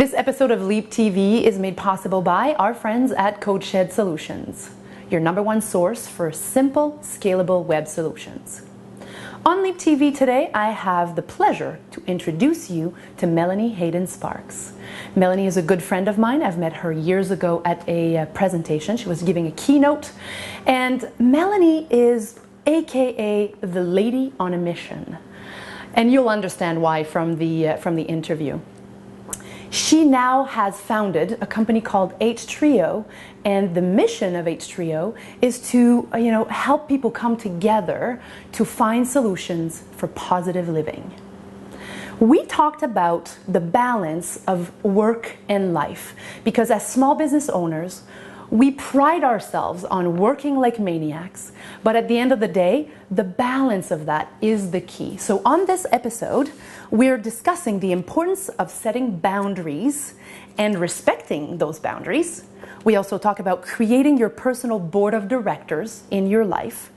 This episode of LeapTV is made possible by our friends at CodeShed Solutions, your #1 source for simple, scalable web solutions. On LeapTV today, I have the pleasure to introduce you to Melanie Hayden-Sparks. Melanie is a good friend of mine. I've met her years ago at a presentation. She was giving a keynote, and Melanie is AKA the lady on a mission. And you'll understand why from the interview. She now has founded a company called H-Trio, and the mission of H-Trio is to help people come together to find solutions for positive living. We talked about the balance of work and life because as small business owners, we pride ourselves on working like maniacs, but at the end of the day, the balance of that is the key. So on this episode, we're discussing the importance of setting boundaries and respecting those boundaries. We also talk about creating your personal board of directors in your life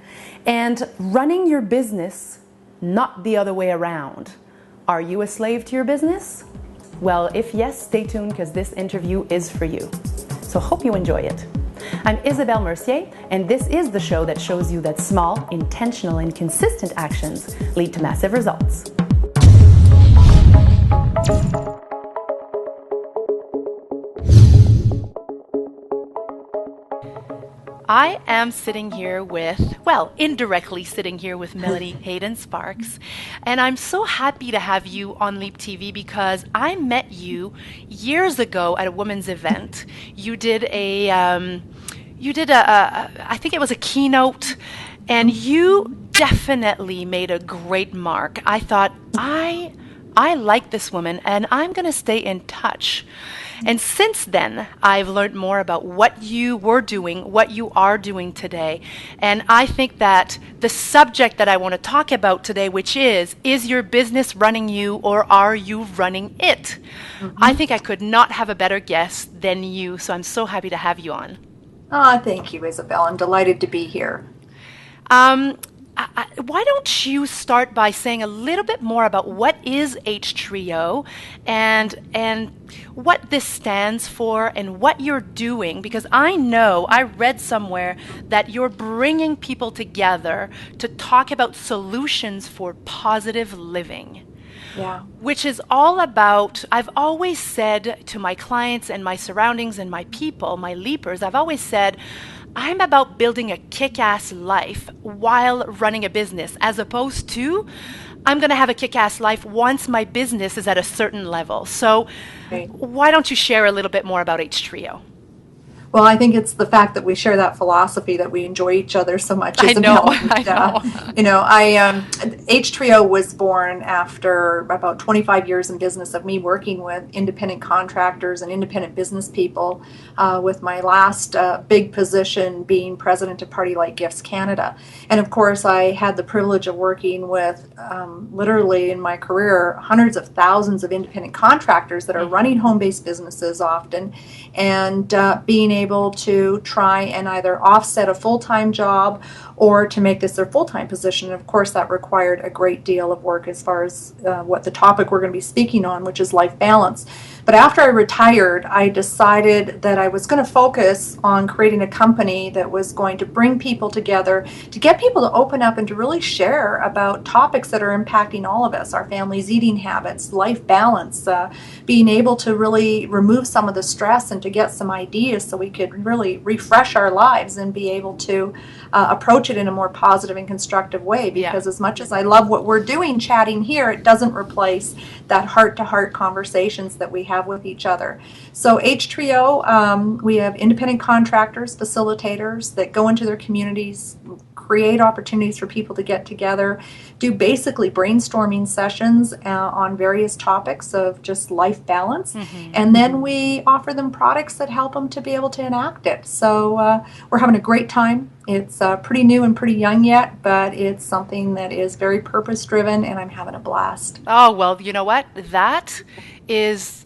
and running your business, not the other way around. Are you a slave to your business? Well, if yes, stay tuned because this interview is for you. So hope you enjoy it. I'm Isabelle Mercier, and this is the show that shows you that small, intentional, and consistent actions lead to massive results. I am sitting here indirectly sitting here with Melanie Hayden-Sparks, and I'm so happy to have you on LeapTV because I met you years ago at a women's event. You did I think it was a keynote, and you definitely made a great mark. I thought, I like this woman, and I'm going to stay in touch. And since then, I've learned more about what you were doing, what you are doing today. And I think that the subject that I want to talk about today, which is your business running you or are you running it? Mm-hmm. I think I could not have a better guest than you. So I'm so happy to have you on. Oh, thank you, Isabelle. I'm delighted to be here. Why don't you start by saying a little bit more about what is H-Trio and what this stands for and what you're doing? Because I read somewhere that you're bringing people together to talk about solutions for positive living. Yeah. Which is all about, I've always said to my clients and my surroundings and my people, my leapers, I've always said, I'm about building a kick-ass life while running a business, as opposed to I'm going to have a kick-ass life once my business is at a certain level. So Why don't you share a little bit more about H-Trio? Well, I think it's the fact that we share that philosophy that we enjoy each other so much. I know. H-Trio was born after about 25 years in business of me working with independent contractors and independent business people, with my last big position being president of Party Light Gifts Canada. And of course, I had the privilege of working with literally in my career hundreds of thousands of independent contractors that are running home-based businesses often, and being able to try and either offset a full-time job or to make this their full-time position. And of course, that required a great deal of work as far as what the topic we're going to be speaking on, which is life balance. But after I retired, I decided that I was going to focus on creating a company that was going to bring people together, to get people to open up and to really share about topics that are impacting all of us, our families' eating habits, life balance, being able to really remove some of the stress and to get some ideas so we could really refresh our lives and be able to approach it in a more positive and constructive way. Because as much as I love what we're doing chatting here, it doesn't replace that heart-to-heart conversations that we have with each other. So H-Trio, we have independent contractors, facilitators that go into their communities, create opportunities for people to get together, do basically brainstorming sessions on various topics of just life balance, and then we offer them products that help them to be able to enact it. So we're having a great time. It's pretty new and pretty young yet, but it's something that is very purpose-driven, and I'm having a blast. Oh, well, you know what? That is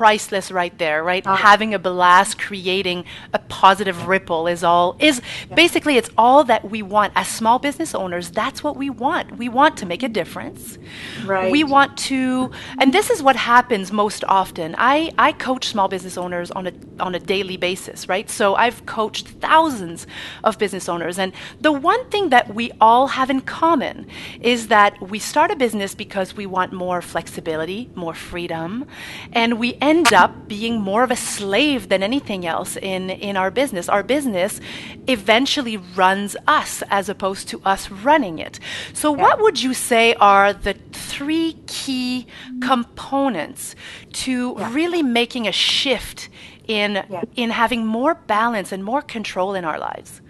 priceless right there, right? Uh, Having a blast, creating a positive ripple is basically, it's all that we want as small business owners. That's what we want. We want to make a difference. We right. want to, and this is what happens most often. I coach small business owners on a daily basis, right? So I've coached thousands of business owners, and the one thing that we all have in common is that we start a business because we want more flexibility, more freedom, and we end up being more of a slave than anything else in our business. Our business eventually runs us as opposed to us running it. So Yeah. what would you say are the three key components to Yeah. really making a shift in Yeah. having more balance and more control in our lives?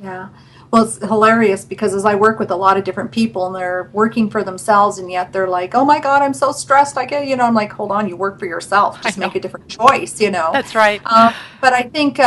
Yeah. Well, it's hilarious because as I work with a lot of different people and they're working for themselves and yet they're like, oh my God, I'm so stressed. I get, I'm like, hold on, you work for yourself. I Just know. make a different choice. That's right. But I think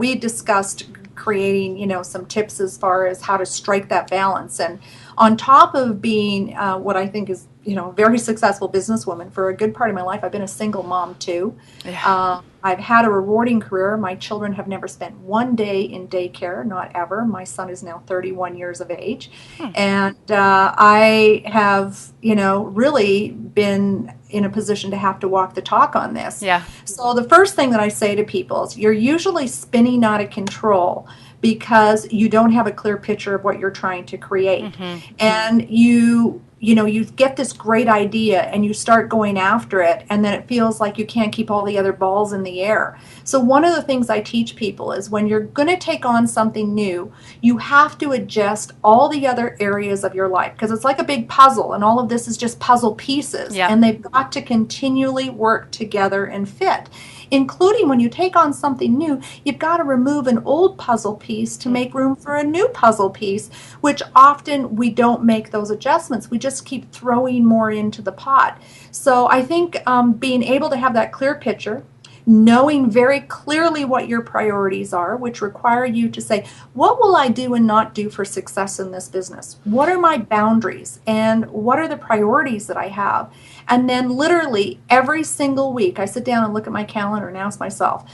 we discussed creating, some tips as far as how to strike that balance. And on top of being what I think is, a very successful businesswoman for a good part of my life, I've been a single mom too. Yeah. I've had a rewarding career. My children have never spent one day in daycare, not ever. My son is now 31 years of age. And I have, really been in a position to have to walk the talk on this. Yeah. So the first thing that I say to people is you're usually spinning out of control because you don't have a clear picture of what you're trying to create. And you get this great idea and you start going after it, and then it feels like you can't keep all the other balls in the air. So one of the things I teach people is when you're going to take on something new, you have to adjust all the other areas of your life because it's like a big puzzle, and all of this is just puzzle pieces, Yeah. and they've got to continually work together and fit. Including when you take on something new, you've got to remove an old puzzle piece to make room for a new puzzle piece, which often we don't make those adjustments. We just keep throwing more into the pot. So I think being able to have that clear picture, knowing very clearly what your priorities are, which require you to say, what will I do and not do for success in this business? What are my boundaries and what are the priorities that I have? And then literally every single week I sit down and look at my calendar and ask myself,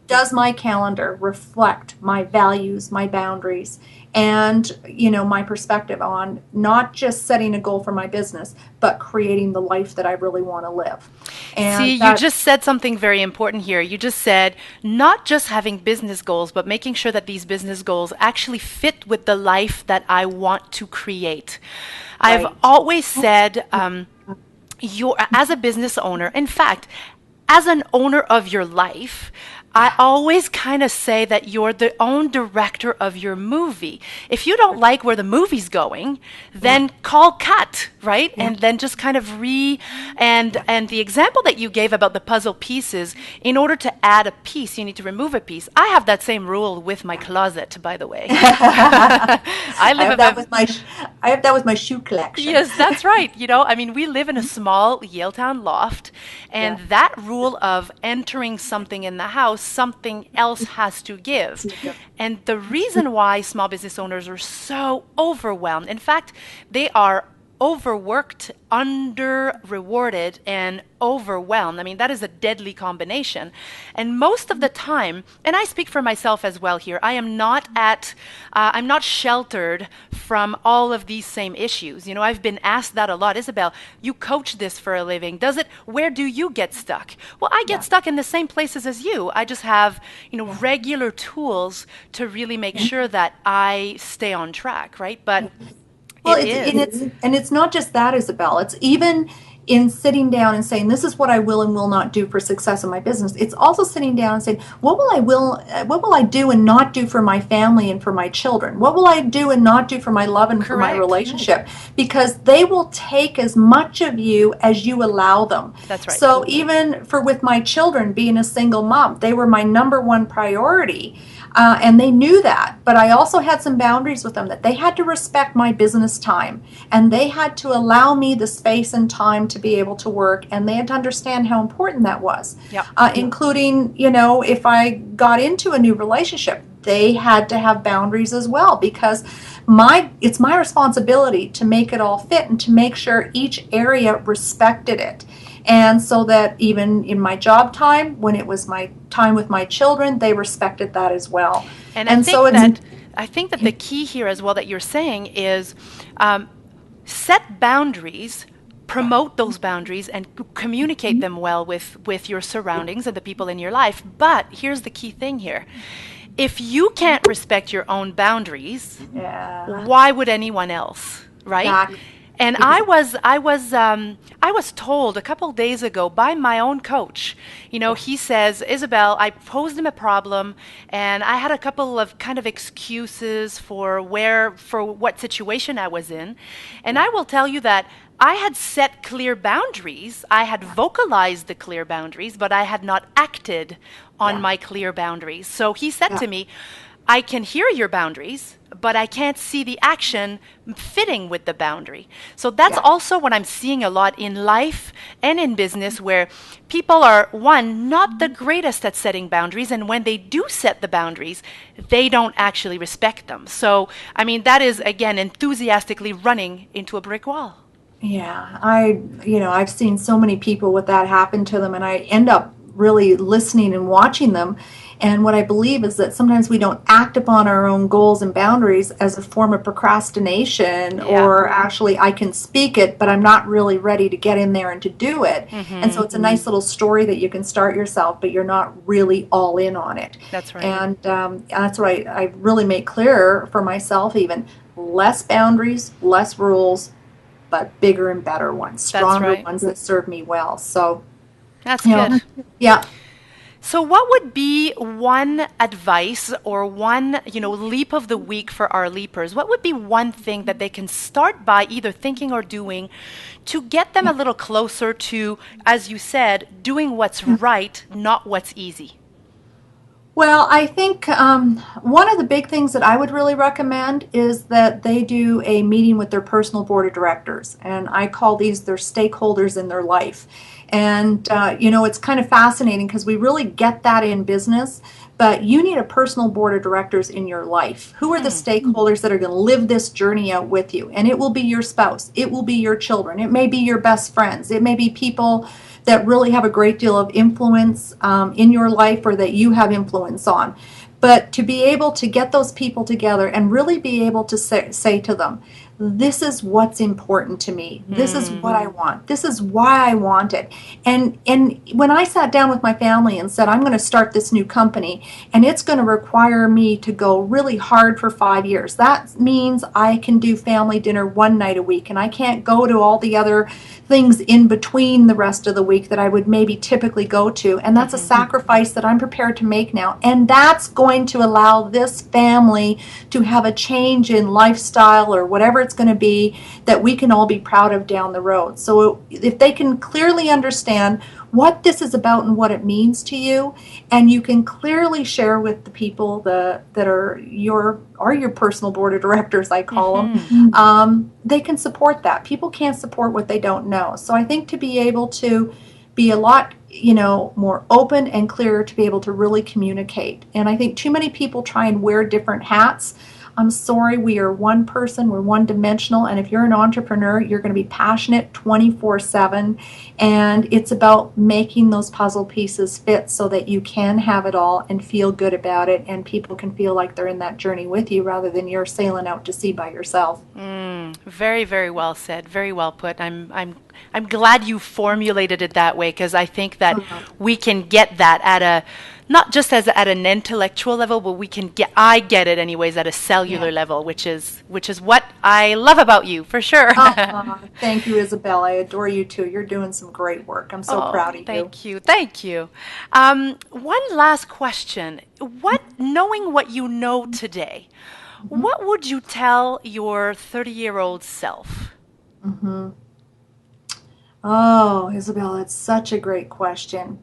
does my calendar reflect my values, my boundaries, and my perspective on not just setting a goal for my business, but creating the life that I really want to live? And See, you just said something very important here. You just said not just having business goals, but making sure that these business goals actually fit with the life that I want to create. I've Right. always said, as a business owner, in fact, as an owner of your life, I always kind of say that you're the own director of your movie. If you don't like where the movie's going, then call cut, right? And then just kind of and the example that you gave about the puzzle pieces, in order to add a piece, you need to remove a piece. I have that same rule with my closet, by the way. I have that with my shoe collection. Yes, that's right. We live in a small Yaletown loft, and that rule of entering something in the house, something else has to give. And the reason why small business owners are so overwhelmed, in fact, they are overworked, under-rewarded, and overwhelmed. That is a deadly combination. And most of the time, and I speak for myself as well here, I'm not sheltered from all of these same issues. I've been asked that a lot. Isabel, you coach this for a living. Where do you get stuck? Well, I get stuck in the same places as you. I just have, regular tools to really make sure that I stay on track, right? But Well, it's not just that, Isabel. It's even in sitting down and saying, this is what I will and will not do for success in my business. It's also sitting down and saying, what will I do and not do for my family and for my children? What will I do and not do for my love and for my Correct. relationship? Because they will take as much of you as you allow them. That's right. So even with my children, being a single mom, they were my number one priority. And they knew that, but I also had some boundaries with them that they had to respect my business time, and they had to allow me the space and time to be able to work, and they had to understand how important that was. Yep. Including, if I got into a new relationship, they had to have boundaries as well, because it's my responsibility to make it all fit and to make sure each area respected it. And so that even in my job time, when it was my time with my children, they respected that as well. And And so it's, I think that the key here as well that you're saying is um, set boundaries, promote those boundaries, and communicate them well with your surroundings and the people in your life. But here's the key thing here. If you can't respect your own boundaries, yeah, why would anyone else, right? exactly. And I was told a couple days ago by my own coach. You know, he says, Isabel, I posed him a problem, and I had a couple of kind of excuses for what situation I was in, and I will tell you that I had set clear boundaries. I had vocalized the clear boundaries, but I had not acted on Yeah. my clear boundaries. So he said Yeah. to me, I can hear your boundaries, but I can't see the action fitting with the boundary. So that's Yeah. also what I'm seeing a lot in life and in business, where people are, one, not the greatest at setting boundaries, and when they do set the boundaries, they don't actually respect them. So, I mean, that is, again, enthusiastically running into a brick wall. Yeah, I've seen so many people with that happen to them, and I end up really listening and watching them. And what I believe is that sometimes we don't act upon our own goals and boundaries as a form of procrastination, Yeah. or actually, I can speak it, but I'm not really ready to get in there and to do it. And so it's a nice little story that you can start yourself, but you're not really all in on it. That's right. And that's what I really make clear for myself, even less boundaries, less rules, but bigger and better ones, That's stronger right. ones that serve me well. So, That's you know, good. yeah. So what would be one advice or one, leap of the week for our leapers? What would be one thing that they can start by either thinking or doing to get them a little closer to, as you said, doing what's right, not what's easy? Well, I think one of the big things that I would really recommend is that they do a meeting with their personal board of directors. And I call these their stakeholders in their life. And, it's kind of fascinating because we really get that in business, but you need a personal board of directors in your life. Who are the stakeholders that are going to live this journey out with you? And it will be your spouse, it will be your children, it may be your best friends, it may be people that really have a great deal of influence in your life, or that you have influence on. But to be able to get those people together and really be able to say to them, this is what's important to me. This is what I want. This is why I want it. And when I sat down with my family and said, I'm going to start this new company, and it's going to require me to go really hard for 5 years. That means I can do family dinner one night a week, and I can't go to all the other things in between the rest of the week that I would maybe typically go to. And that's a sacrifice that I'm prepared to make now. And that's going to allow this family to have a change in lifestyle, or whatever it's going to be, that we can all be proud of down the road. So if they can clearly understand what this is about and what it means to you, and you can clearly share with the people that are your personal board of directors, I call them, they can support that. People can't support what they don't know. So I think to be able to be a lot more open and clear, to be able to really communicate. And I think too many people try and wear different hats. I'm sorry, we are one person, we're one dimensional, and if you're an entrepreneur, you're going to be passionate 24/7, and it's about making those puzzle pieces fit so that you can have it all and feel good about it, and people can feel like they're in that journey with you rather than you're sailing out to sea by yourself. Very, very well said. Very well put. I'm glad you formulated it that way, because I think that we can get that at a, not just as at an intellectual level, but I get it anyways at a cellular level, which is what I love about you, for sure. Thank you, Isabel. I adore you too. You're doing some great work. I'm so proud of you. Thank you. Thank you. One last question. Knowing what you know today, what would you tell your 30-year-old self? Oh, Isabel, it's such a great question.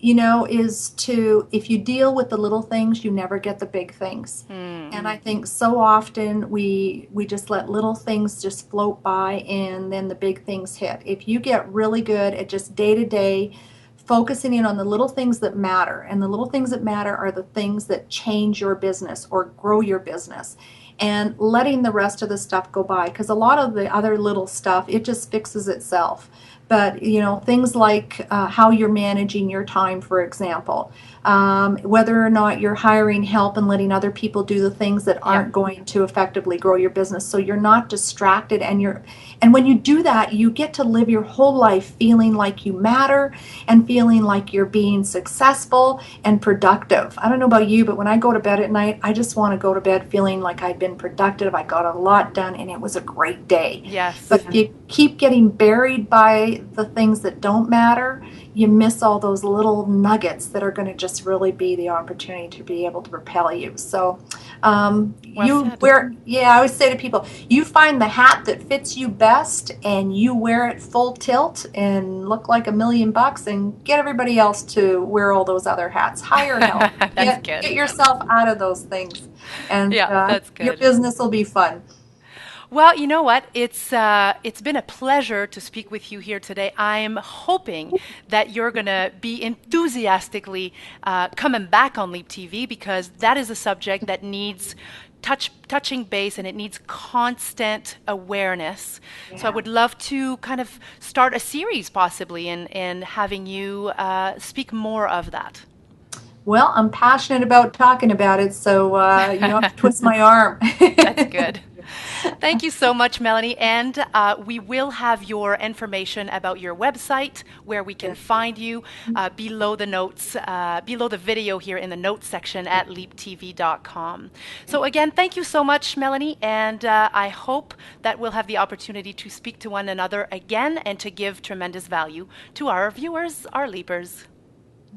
If you deal with the little things, you never get the big things. And I think so often we just let little things just float by, and then the big things hit. If you get really good at just day to day focusing in on the little things that matter, and the little things that matter are the things that change your business or grow your business, and letting the rest of the stuff go by, because a lot of the other little stuff, it just fixes itself. but things like how you're managing your time, for example, whether or not you're hiring help and letting other people do the things that aren't going to effectively grow your business, so you're not distracted, and when you do that, you get to live your whole life feeling like you matter and feeling like you're being successful and productive. I don't know about you, but when I go to bed at night, I just want to go to bed feeling like I've been productive, I got a lot done, and it was a great day. Yes. But if you keep getting buried by the things that don't matter, you miss all those little nuggets that are going to just really be the opportunity to be able to propel you. So I always say to people, you find the hat that fits you best and you wear it full tilt and look like $1,000,000 and get everybody else to wear all those other hats. Hire help. Get yourself out of those things, and that's good. Your business will be fun. Well, you know what? It's been a pleasure to speak with you here today. I'm hoping that you're going to be enthusiastically coming back on LeapTV, because that is a subject that needs touching base, and it needs constant awareness. Yeah. So I would love to kind of start a series possibly in having you speak more of that. Well, I'm passionate about talking about it, so you don't have to twist my arm. That's good. Thank you so much, Melanie. And we will have your information about your website, where we can find you, below the notes, below the video here in the notes section at leaptv.com. So again, thank you so much, Melanie. And I hope that we'll have the opportunity to speak to one another again and to give tremendous value to our viewers, our Leapers.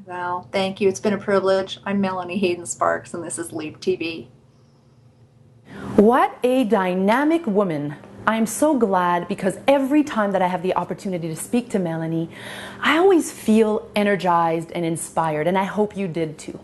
Well, thank you. It's been a privilege. I'm Melanie Hayden-Sparks, and this is LeapTV. What a dynamic woman. I am so glad, because every time that I have the opportunity to speak to Melanie, I always feel energized and inspired, and I hope you did too.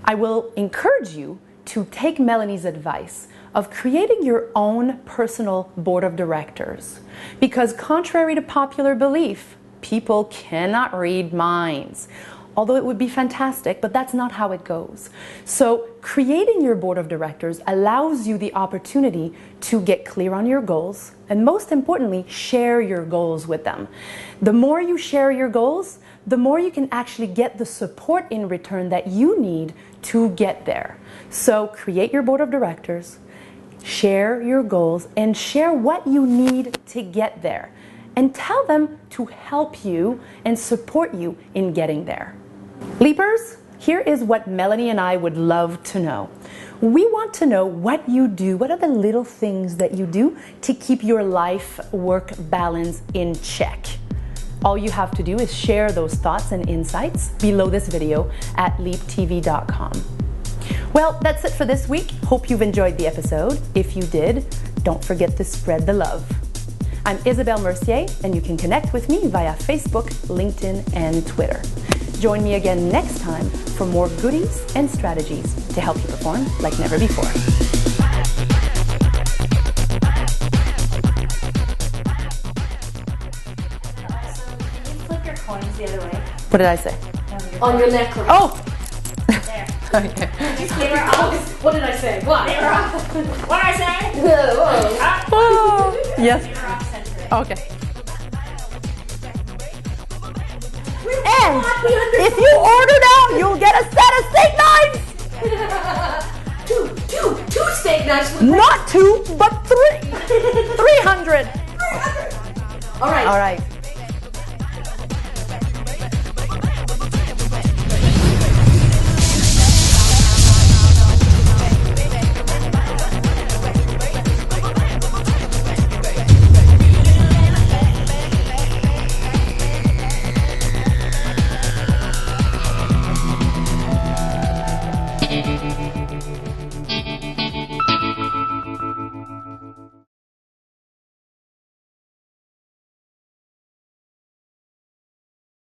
I will encourage you to take Melanie's advice of creating your own personal board of directors, because contrary to popular belief, people cannot read minds. Although it would be fantastic, but that's not how it goes. So creating your board of directors allows you the opportunity to get clear on your goals, and most importantly, share your goals with them. The more you share your goals, the more you can actually get the support in return that you need to get there. So create your board of directors, share your goals, and share what you need to get there. And tell them to help you and support you in getting there. Leapers, here is what Melanie and I would love to know. We want to know what you do, what are the little things that you do to keep your life-work balance in check. All you have to do is share those thoughts and insights below this video at leaptv.com. Well, that's it for this week. Hope you've enjoyed the episode. If you did, don't forget to spread the love. I'm Isabelle Mercier, and you can connect with me via Facebook, LinkedIn, and Twitter. Join me again next time for more goodies and strategies to help you perform like never before. Flip your coins the other way. What did I say? On your necklace. Oh! There. Okay. They were off. What did I say? What? They were off. What did I say? Whoa. Oh, yes. They were off center. Okay. And if you order now, you'll get a set of steak knives! Two steak knives. Not 2, but 3. 300. All right. All right.